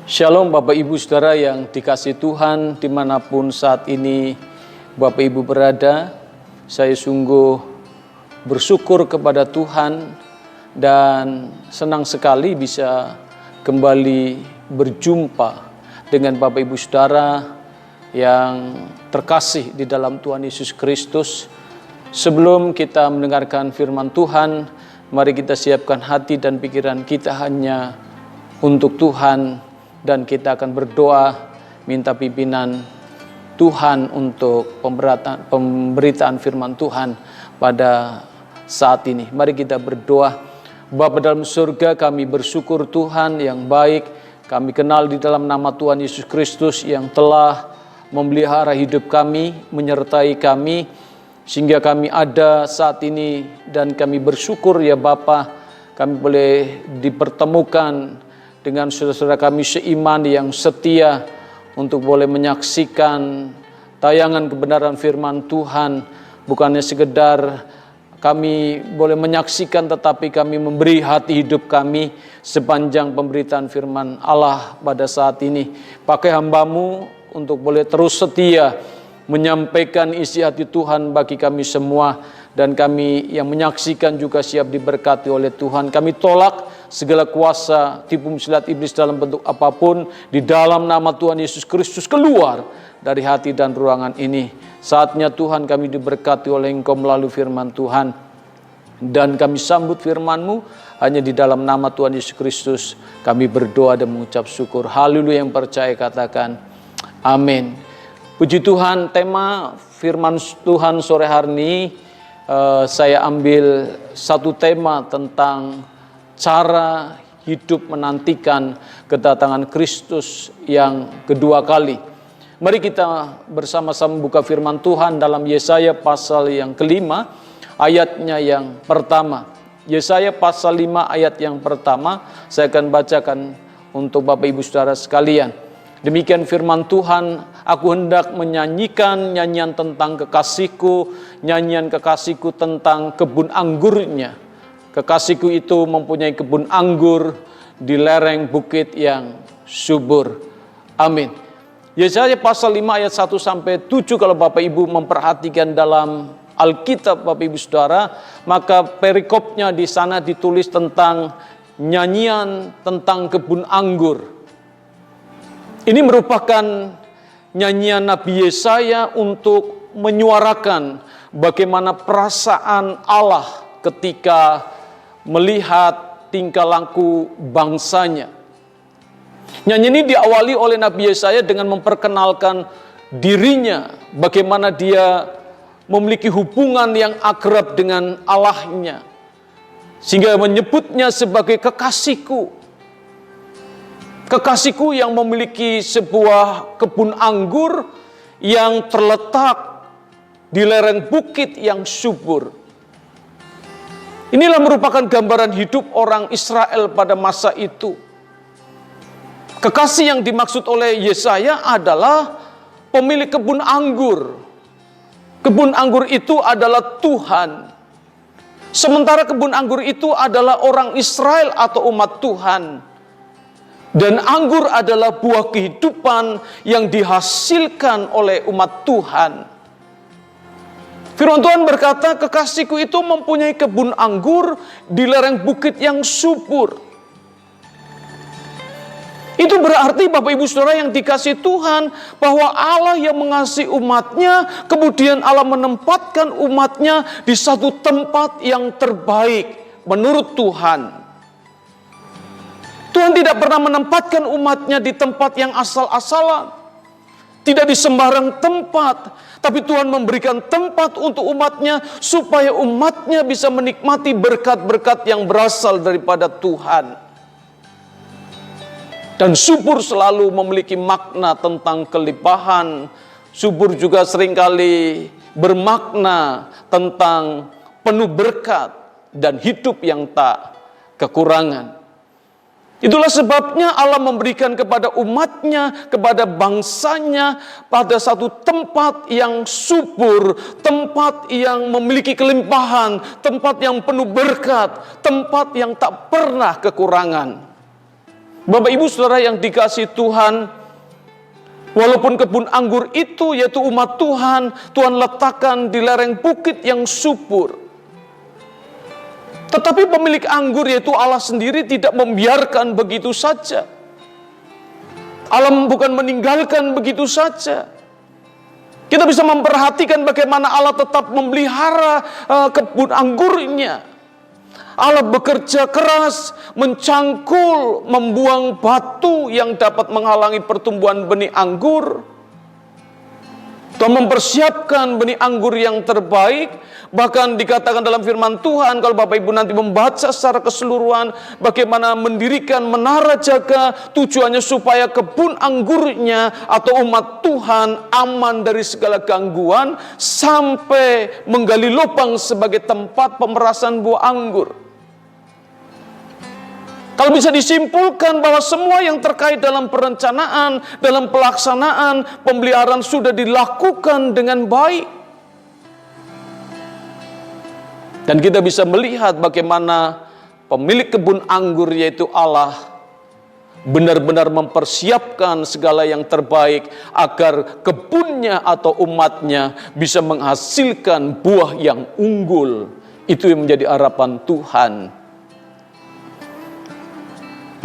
Shalom Bapak Ibu Saudara yang dikasihi Tuhan, dimanapun saat ini Bapak Ibu berada. Saya sungguh bersyukur kepada Tuhan dan senang sekali bisa kembali berjumpa dengan Bapak Ibu Saudara yang terkasih di dalam Tuhan Yesus Kristus. Sebelum kita mendengarkan firman Tuhan, mari kita siapkan hati dan pikiran kita hanya untuk Tuhan. Dan kita akan berdoa minta pimpinan Tuhan untuk pemberitaan firman Tuhan pada saat ini. Mari kita berdoa. Bapa dalam surga, kami bersyukur Tuhan yang baik. Kami kenal di dalam nama Tuhan Yesus Kristus yang telah memelihara hidup kami, menyertai kami, sehingga kami ada saat ini. Dan kami bersyukur ya Bapa, kami boleh dipertemukan dengan saudara-saudara kami seiman yang setia untuk boleh menyaksikan tayangan kebenaran firman Tuhan. Bukannya sekedar kami boleh menyaksikan, tetapi kami memberi hati hidup kami sepanjang pemberitaan firman Allah pada saat ini. Pakai hamba-Mu untuk boleh terus setia menyampaikan isi hati Tuhan bagi kami semua. Dan kami yang menyaksikan juga siap diberkati oleh Tuhan. Kami tolak segala kuasa tipu muslihat iblis dalam bentuk apapun, di dalam nama Tuhan Yesus Kristus keluar dari hati dan ruangan ini. Saatnya Tuhan kami diberkati oleh Engkau melalui firman Tuhan. Dan kami sambut firman-Mu hanya di dalam nama Tuhan Yesus Kristus. Kami berdoa dan mengucap syukur. Haleluya, yang percaya katakan amin. Puji Tuhan, tema firman Tuhan sore hari ini saya ambil satu tema tentang cara hidup menantikan kedatangan Kristus yang kedua kali. Mari kita bersama-sama buka firman Tuhan dalam Yesaya pasal yang kelima, ayatnya yang pertama. Yesaya pasal 5 ayat yang pertama, saya akan bacakan untuk Bapak Ibu Saudara sekalian. Demikian firman Tuhan, aku hendak menyanyikan nyanyian tentang kekasihku, nyanyian kekasihku tentang kebun anggurnya. Kekasihku itu mempunyai kebun anggur di lereng bukit yang subur. Amin. Yesaya pasal 5 ayat 1 sampai 7, kalau Bapak Ibu memperhatikan dalam Alkitab Bapak Ibu Saudara, maka perikopnya di sana ditulis tentang nyanyian tentang kebun anggur. Ini merupakan nyanyian Nabi Yesaya untuk menyuarakan bagaimana perasaan Allah ketika melihat tingkah laku bangsanya. Nyanyian ini diawali oleh Nabi Yesaya dengan memperkenalkan dirinya, bagaimana dia memiliki hubungan yang akrab dengan Allahnya, sehingga menyebutnya sebagai kekasihku. Kekasihku yang memiliki sebuah kebun anggur yang terletak di lereng bukit yang subur. Inilah merupakan gambaran hidup orang Israel pada masa itu. Kekasih yang dimaksud oleh Yesaya adalah pemilik kebun anggur. Kebun anggur itu adalah Tuhan. Sementara kebun anggur itu adalah orang Israel atau umat Tuhan. Dan anggur adalah buah kehidupan yang dihasilkan oleh umat Tuhan. Firman Tuhan berkata, kekasihku itu mempunyai kebun anggur di lereng bukit yang subur. Itu berarti Bapak Ibu Saudara yang dikasihi Tuhan, bahwa Allah yang mengasihi umatnya, kemudian Allah menempatkan umatnya di satu tempat yang terbaik menurut Tuhan. Tuhan tidak pernah menempatkan umatnya di tempat yang asal-asalan, tidak di sembarang tempat, tapi Tuhan memberikan tempat untuk umatnya supaya umatnya bisa menikmati berkat-berkat yang berasal daripada Tuhan. Dan subur selalu memiliki makna tentang kelimpahan. Subur juga seringkali bermakna tentang penuh berkat dan hidup yang tak kekurangan. Itulah sebabnya Allah memberikan kepada umatnya, kepada bangsanya, pada satu tempat yang subur, tempat yang memiliki kelimpahan, tempat yang penuh berkat, tempat yang tak pernah kekurangan. Bapak Ibu Saudara yang dikasihi Tuhan, walaupun kebun anggur itu yaitu umat Tuhan, Tuhan letakkan di lereng bukit yang subur. Tetapi pemilik anggur yaitu Allah sendiri tidak membiarkan begitu saja. Allah bukan meninggalkan begitu saja. Kita bisa memperhatikan bagaimana Allah tetap memelihara kebun anggurnya. Allah bekerja keras, mencangkul, membuang batu yang dapat menghalangi pertumbuhan benih anggur. Tuhan mempersiapkan benih anggur yang terbaik. Bahkan dikatakan dalam firman Tuhan, kalau Bapak Ibu nanti membaca secara keseluruhan, bagaimana mendirikan menara jaga, tujuannya supaya kebun anggurnya atau umat Tuhan aman dari segala gangguan, sampai menggali lubang sebagai tempat pemerasan buah anggur. Kalau bisa disimpulkan bahwa semua yang terkait dalam perencanaan, dalam pelaksanaan, pemeliharaan sudah dilakukan dengan baik. Dan kita bisa melihat bagaimana pemilik kebun anggur yaitu Allah benar-benar mempersiapkan segala yang terbaik agar kebunnya atau umatnya bisa menghasilkan buah yang unggul. Itu yang menjadi harapan Tuhan.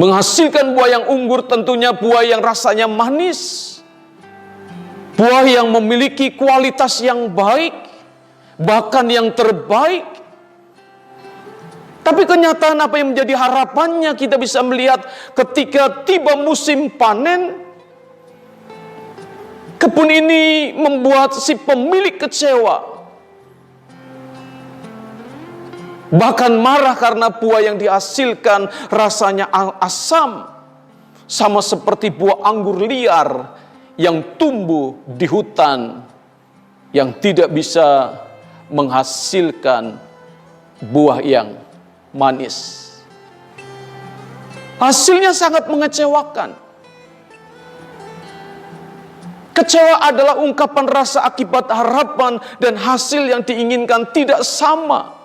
Menghasilkan buah yang unggul tentunya buah yang rasanya manis. Buah yang memiliki kualitas yang baik, bahkan yang terbaik. Tapi kenyataan apa yang menjadi harapannya kita bisa melihat ketika tiba musim panen, kebun ini membuat si pemilik kecewa. Bahkan marah karena buah yang dihasilkan rasanya asam. Sama seperti buah anggur liar yang tumbuh di hutan, yang tidak bisa menghasilkan buah yang manis. Hasilnya sangat mengecewakan. Kecewa adalah ungkapan rasa akibat harapan dan hasil yang diinginkan tidak sama.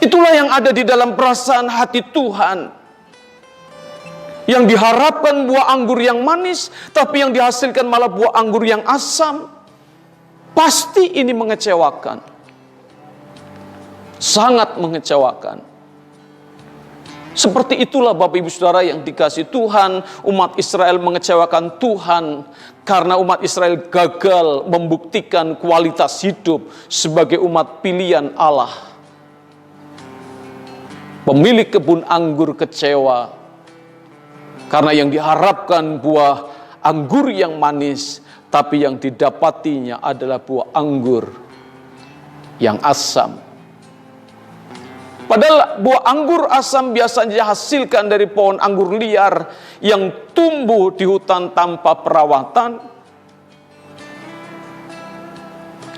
Itulah yang ada di dalam perasaan hati Tuhan. Yang diharapkan buah anggur yang manis, tapi yang dihasilkan malah buah anggur yang asam. Pasti ini mengecewakan. Sangat mengecewakan. Seperti itulah Bapak Ibu Saudara yang dikasihi Tuhan, umat Israel mengecewakan Tuhan karena umat Israel gagal membuktikan kualitas hidup sebagai umat pilihan Allah. Pemilik kebun anggur kecewa karena yang diharapkan buah anggur yang manis, tapi yang didapatinya adalah buah anggur yang asam. Padahal buah anggur asam biasanya dihasilkan dari pohon anggur liar yang tumbuh di hutan tanpa perawatan.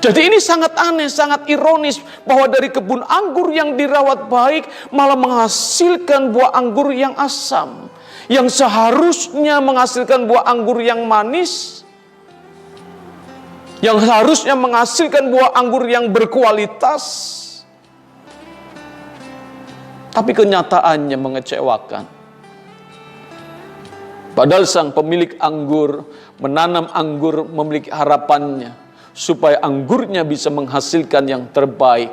Jadi ini sangat aneh, sangat ironis bahwa dari kebun anggur yang dirawat baik malah menghasilkan buah anggur yang asam. Yang seharusnya menghasilkan buah anggur yang manis, yang seharusnya menghasilkan buah anggur yang berkualitas, tapi kenyataannya mengecewakan. Padahal sang pemilik anggur menanam anggur memiliki harapannya supaya anggurnya bisa menghasilkan yang terbaik.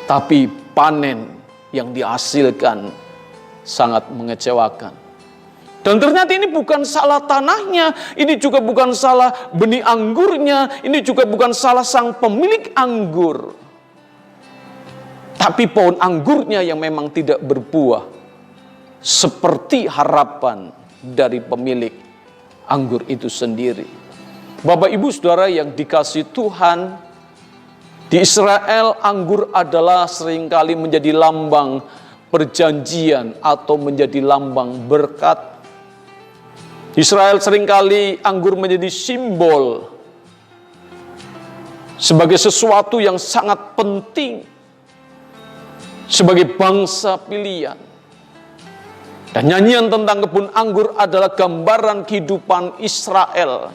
Tapi panen yang dihasilkan sangat mengecewakan. Dan ternyata ini bukan salah tanahnya, ini juga bukan salah benih anggurnya, ini juga bukan salah sang pemilik anggur. Tapi pohon anggurnya yang memang tidak berbuah seperti harapan dari pemilik anggur itu sendiri. Bapak Ibu Saudara yang dikasihi Tuhan, di Israel anggur adalah seringkali menjadi lambang perjanjian atau menjadi lambang berkat. Israel seringkali anggur menjadi simbol sebagai sesuatu yang sangat penting sebagai bangsa pilihan. Dan nyanyian tentang kebun anggur adalah gambaran kehidupan Israel.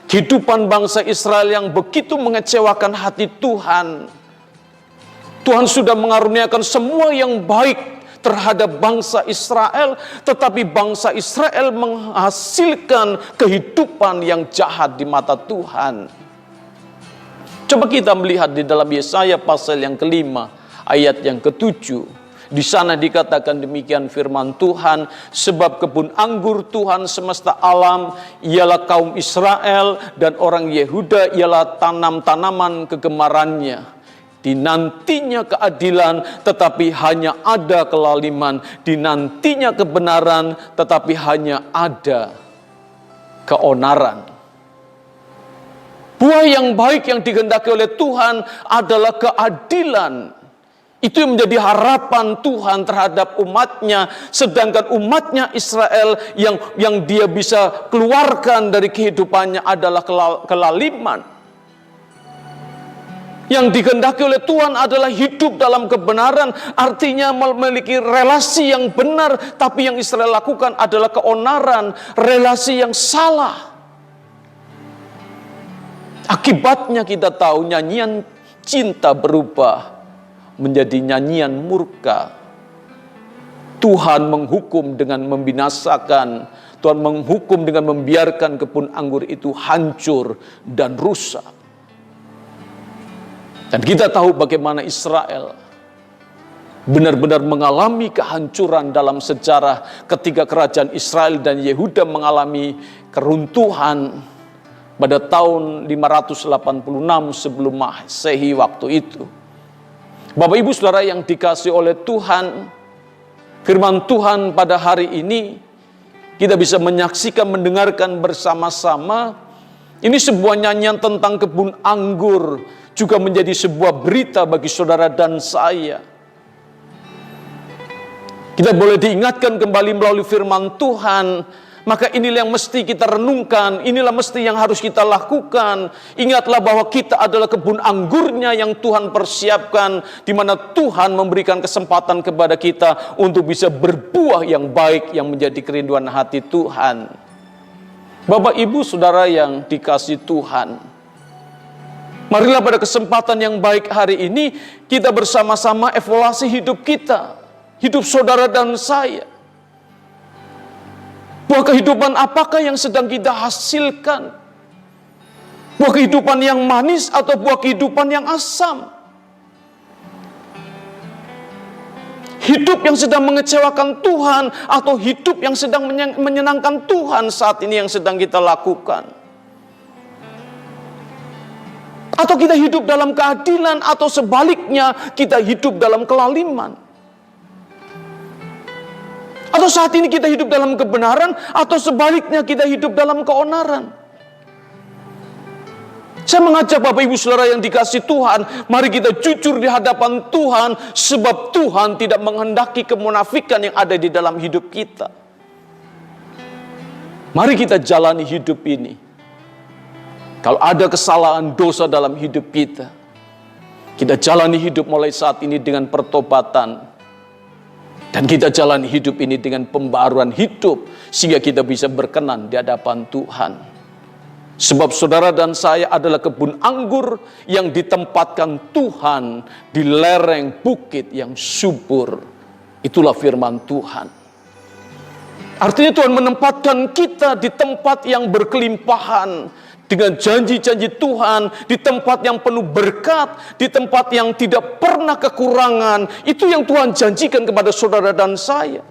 Kehidupan bangsa Israel yang begitu mengecewakan hati Tuhan. Tuhan sudah mengaruniakan semua yang baik terhadap bangsa Israel, tetapi bangsa Israel menghasilkan kehidupan yang jahat di mata Tuhan. Coba kita melihat di dalam Yesaya pasal yang kelima, ayat yang ke-7. Di sana dikatakan demikian firman Tuhan, sebab kebun anggur Tuhan semesta alam ialah kaum Israel, dan orang Yehuda ialah tanam-tanaman kegemarannya. Dinantinya keadilan, tetapi hanya ada kelaliman. Dinantinya kebenaran, tetapi hanya ada keonaran. Buah yang baik yang dikehendaki oleh Tuhan adalah keadilan. Itu yang menjadi harapan Tuhan terhadap umatnya. Sedangkan umatnya Israel yang dia bisa keluarkan dari kehidupannya adalah kelaliman. Yang dikehendaki oleh Tuhan adalah hidup dalam kebenaran. Artinya memiliki relasi yang benar. Tapi yang Israel lakukan adalah keonaran, relasi yang salah. Akibatnya kita tahu nyanyian cinta berubah menjadi nyanyian murka. Tuhan menghukum dengan membinasakan. Tuhan menghukum dengan membiarkan kebun anggur itu hancur dan rusak. Dan kita tahu bagaimana Israel benar-benar mengalami kehancuran dalam sejarah ketika kerajaan Israel dan Yehuda mengalami keruntuhan pada tahun 586 sebelum Masehi waktu itu. Bapak Ibu Saudara yang dikasihi oleh Tuhan, firman Tuhan pada hari ini kita bisa menyaksikan, mendengarkan bersama-sama. Ini sebuah nyanyian tentang kebun anggur, juga menjadi sebuah berita bagi saudara dan saya. Kita boleh diingatkan kembali melalui firman Tuhan. Maka inilah yang mesti kita renungkan, inilah mesti yang harus kita lakukan. Ingatlah bahwa kita adalah kebun anggurnya yang Tuhan persiapkan, di mana Tuhan memberikan kesempatan kepada kita untuk bisa berbuah yang baik yang menjadi kerinduan hati Tuhan. Bapak Ibu Saudara yang dikasihi Tuhan, marilah pada kesempatan yang baik hari ini kita bersama-sama evaluasi hidup kita, hidup saudara dan saya. Buah kehidupan apakah yang sedang kita hasilkan? Buah kehidupan yang manis atau buah kehidupan yang asam? Hidup yang sedang mengecewakan Tuhan atau hidup yang sedang menyenangkan Tuhan saat ini yang sedang kita lakukan? Atau kita hidup dalam keadilan atau sebaliknya kita hidup dalam kelaliman? Atau saat ini kita hidup dalam kebenaran, atau sebaliknya kita hidup dalam keonaran. Saya mengajak Bapak Ibu Saudara yang dikasihi Tuhan, mari kita jujur di hadapan Tuhan, sebab Tuhan tidak menghendaki kemunafikan yang ada di dalam hidup kita. Mari kita jalani hidup ini. Kalau ada kesalahan dosa dalam hidup kita, kita jalani hidup mulai saat ini dengan pertobatan. Dan kita jalani hidup ini dengan pembaruan hidup, sehingga kita bisa berkenan di hadapan Tuhan. Sebab saudara dan saya adalah kebun anggur yang ditempatkan Tuhan di lereng bukit yang subur. Itulah firman Tuhan. Artinya Tuhan menempatkan kita di tempat yang berkelimpahan, dengan janji-janji Tuhan, di tempat yang penuh berkat, di tempat yang tidak pernah kekurangan. Itu yang Tuhan janjikan kepada saudara dan saya.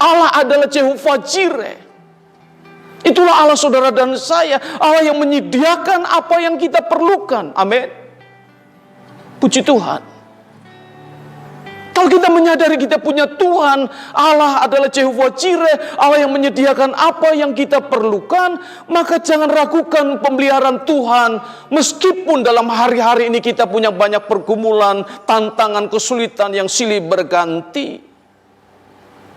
Allah adalah Jehovah Jireh. Itulah Allah saudara dan saya, Allah yang menyediakan apa yang kita perlukan. Amin. Puji Tuhan. Kalau kita menyadari kita punya Tuhan, Allah adalah Jehovah Jireh, Allah yang menyediakan apa yang kita perlukan, maka jangan ragukan pemeliharaan Tuhan. Meskipun dalam hari-hari ini kita punya banyak pergumulan, tantangan, kesulitan yang silih berganti.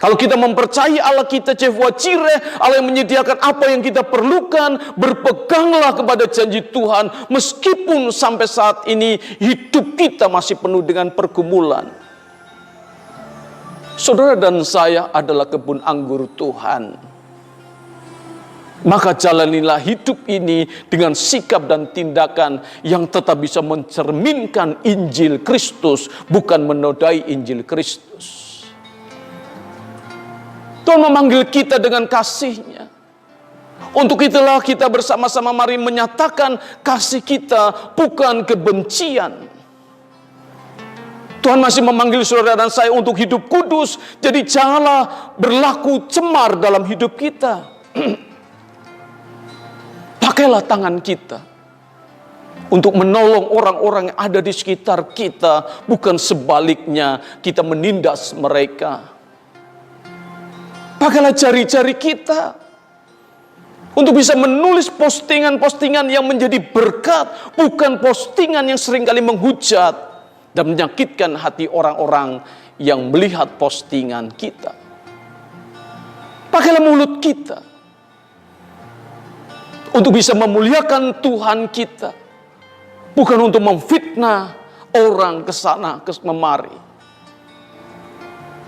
Kalau kita mempercayai Allah kita Jehovah Jireh, Allah yang menyediakan apa yang kita perlukan, berpeganglah kepada janji Tuhan. Meskipun sampai saat ini hidup kita masih penuh dengan pergumulan. Saudara dan saya adalah kebun anggur Tuhan. Maka jalanilah hidup ini dengan sikap dan tindakan yang tetap bisa mencerminkan Injil Kristus, bukan menodai Injil Kristus. Tuhan memanggil kita dengan kasih-Nya. Untuk itulah kita bersama-sama mari menyatakan kasih kita, bukan kebencian. Tuhan masih memanggil saudara dan saya untuk hidup kudus. Jadi janganlah berlaku cemar dalam hidup kita. Pakailah tangan kita untuk menolong orang-orang yang ada di sekitar kita, bukan sebaliknya kita menindas mereka. Pakailah jari-jari kita untuk bisa menulis postingan-postingan yang menjadi berkat, bukan postingan yang seringkali menghujat dan menyakitkan hati orang-orang yang melihat postingan kita. Pakailah mulut kita untuk bisa memuliakan Tuhan kita, bukan untuk memfitnah orang ke sana kemari.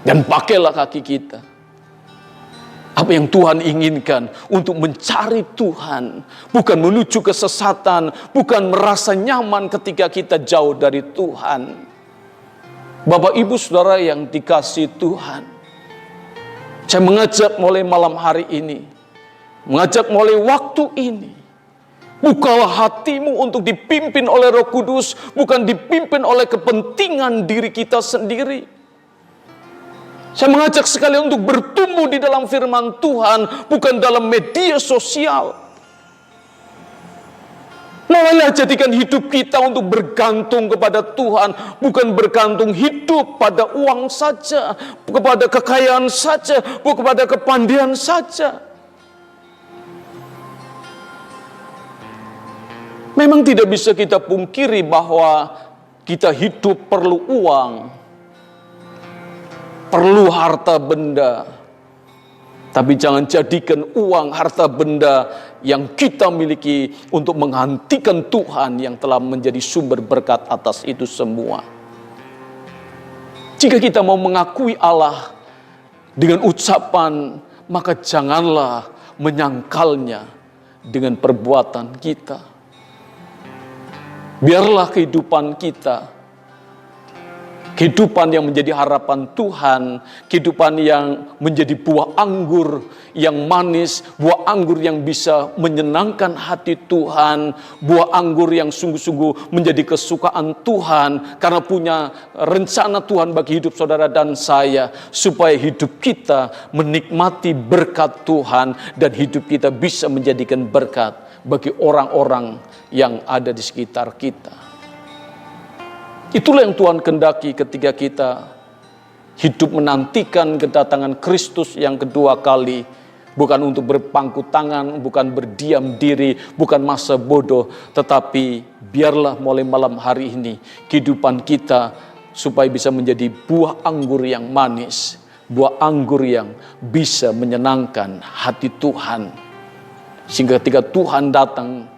Dan pakailah kaki kita, apa yang Tuhan inginkan, untuk mencari Tuhan, bukan menuju kesesatan, bukan merasa nyaman ketika kita jauh dari Tuhan. Bapak Ibu Saudara yang dikasihi Tuhan, saya mengajak mulai malam hari ini, mengajak mulai waktu ini, bukalah hatimu untuk dipimpin oleh Roh Kudus, bukan dipimpin oleh kepentingan diri kita sendiri. Saya mengajak sekalian untuk bertumbuh di dalam firman Tuhan, bukan dalam media sosial. Mulailah jadikan hidup kita untuk bergantung kepada Tuhan, bukan bergantung hidup pada uang saja, kepada kekayaan saja, bukan kepada kepandaian saja. Memang tidak bisa kita pungkiri bahwa kita hidup perlu uang, perlu harta benda. Tapi jangan jadikan uang, harta benda yang kita miliki untuk menghentikan Tuhan yang telah menjadi sumber berkat atas itu semua. Jika kita mau mengakui Allah dengan ucapan, maka janganlah menyangkalnya dengan perbuatan kita. Biarlah kehidupan kita, kehidupan yang menjadi harapan Tuhan, kehidupan yang menjadi buah anggur yang manis, buah anggur yang bisa menyenangkan hati Tuhan, buah anggur yang sungguh-sungguh menjadi kesukaan Tuhan, karena punya rencana Tuhan bagi hidup saudara dan saya, supaya hidup kita menikmati berkat Tuhan, dan hidup kita bisa menjadikan berkat bagi orang-orang yang ada di sekitar kita. Itulah yang Tuhan kehendaki ketika kita hidup menantikan kedatangan Kristus yang kedua kali. Bukan untuk berpangku tangan, bukan berdiam diri, bukan masa bodoh. Tetapi biarlah mulai malam hari ini kehidupan kita supaya bisa menjadi buah anggur yang manis, buah anggur yang bisa menyenangkan hati Tuhan. Sehingga ketika Tuhan datang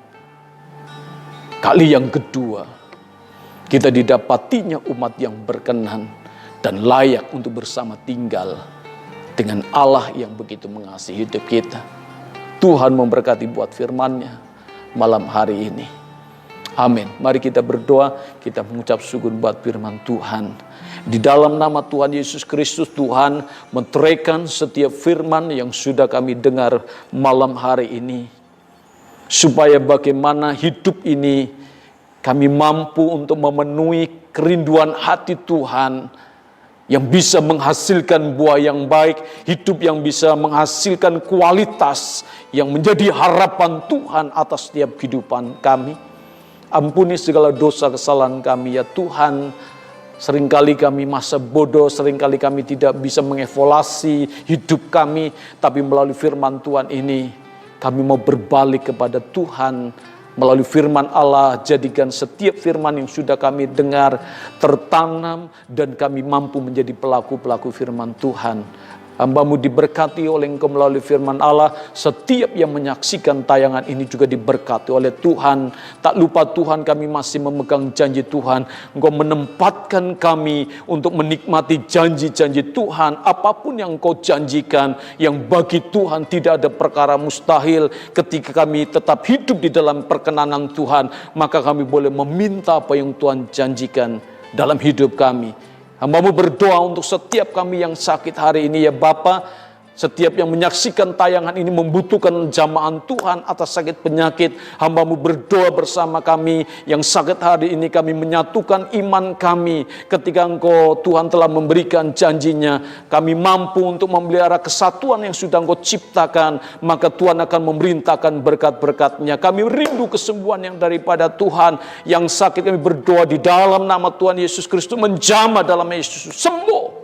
kali yang kedua, kita didapatinya umat yang berkenan dan layak untuk bersama tinggal dengan Allah yang begitu mengasihi hidup kita. Tuhan memberkati buat firman-Nya malam hari ini. Amin. Mari kita berdoa, kita mengucap syukur buat firman Tuhan. Di dalam nama Tuhan Yesus Kristus, Tuhan menteraikan setiap firman yang sudah kami dengar malam hari ini. Supaya bagaimana hidup ini kami mampu untuk memenuhi kerinduan hati Tuhan yang bisa menghasilkan buah yang baik, hidup yang bisa menghasilkan kualitas yang menjadi harapan Tuhan atas setiap kehidupan kami. Ampuni segala dosa kesalahan kami ya Tuhan. Seringkali kami masa bodoh, seringkali kami tidak bisa mengevaluasi hidup kami, tapi melalui firman Tuhan ini kami mau berbalik kepada Tuhan. Melalui firman Allah, jadikan setiap firman yang sudah kami dengar tertanam dan kami mampu menjadi pelaku-pelaku firman Tuhan Hamba-Mu diberkati oleh Engkau melalui firman Allah. Setiap yang menyaksikan tayangan ini juga diberkati oleh Tuhan. Tak lupa Tuhan, kami masih memegang janji Tuhan. Engkau menempatkan kami untuk menikmati janji-janji Tuhan. Apapun yang Engkau janjikan, yang bagi Tuhan tidak ada perkara mustahil. Ketika kami tetap hidup di dalam perkenanan Tuhan, maka kami boleh meminta apa yang Tuhan janjikan dalam hidup kami. Hamba-Mu berdoa untuk setiap kami yang sakit hari ini ya Bapa. Setiap yang menyaksikan tayangan ini membutuhkan jamahan Tuhan atas sakit penyakit. Hamba-Mu berdoa bersama kami yang sakit hari ini. Kami menyatukan iman kami ketika Engkau Tuhan telah memberikan janjinya. Kami mampu untuk memelihara kesatuan yang sudah Engkau ciptakan. Maka Tuhan akan memerintahkan berkat-berkat-Nya. Kami rindu kesembuhan yang daripada Tuhan. Yang sakit kami berdoa di dalam nama Tuhan Yesus Kristus. Menjamah dalam Yesus, sembuh.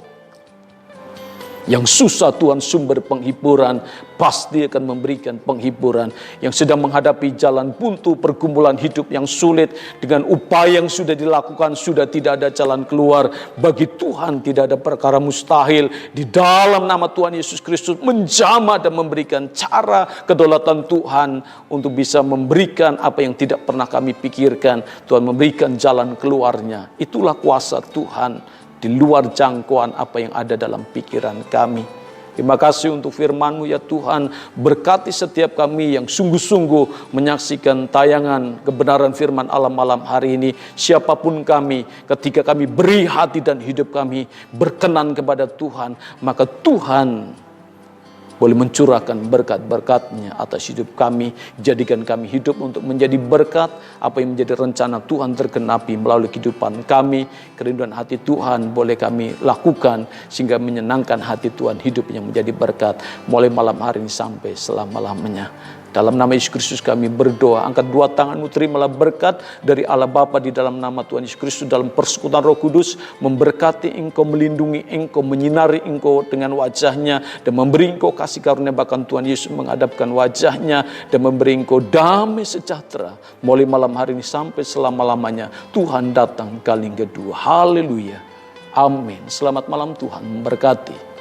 Yang susah Tuhan sumber penghiburan, pasti akan memberikan penghiburan. Yang sedang menghadapi jalan buntu, pergumulan hidup yang sulit, dengan upaya yang sudah dilakukan, sudah tidak ada jalan keluar. Bagi Tuhan tidak ada perkara mustahil. Di dalam nama Tuhan Yesus Kristus menjamah dan memberikan cara kedaulatan Tuhan untuk bisa memberikan apa yang tidak pernah kami pikirkan. Tuhan memberikan jalan keluarnya. Itulah kuasa Tuhan di luar jangkauan apa yang ada dalam pikiran kami. Terima kasih untuk firman-Mu ya Tuhan. Berkati setiap kami yang sungguh-sungguh menyaksikan tayangan kebenaran firman Allah malam hari ini. Siapapun kami, ketika kami beri hati dan hidup kami berkenan kepada Tuhan, maka Tuhan boleh mencurahkan berkat-berkat-Nya atas hidup kami. Jadikan kami hidup untuk menjadi berkat. Apa yang menjadi rencana Tuhan tergenapi melalui kehidupan kami. Kerinduan hati Tuhan boleh kami lakukan sehingga menyenangkan hati Tuhan, hidup yang menjadi berkat mulai malam hari ini sampai selama-lamanya. Dalam nama Yesus Kristus kami berdoa. Angkat dua tanganmu, terimalah berkat dari Allah Bapa di dalam nama Tuhan Yesus Kristus. Dalam persekutuan Roh Kudus memberkati engkau, melindungi engkau, menyinari engkau dengan wajah-Nya, dan memberi engkau kasih karunia. Bahkan Tuhan Yesus menghadapkan wajah-Nya dan memberi engkau damai sejahtera mulai malam hari ini sampai selama-lamanya. Tuhan datang kali kedua. Haleluya. Amin. Selamat malam, Tuhan memberkati.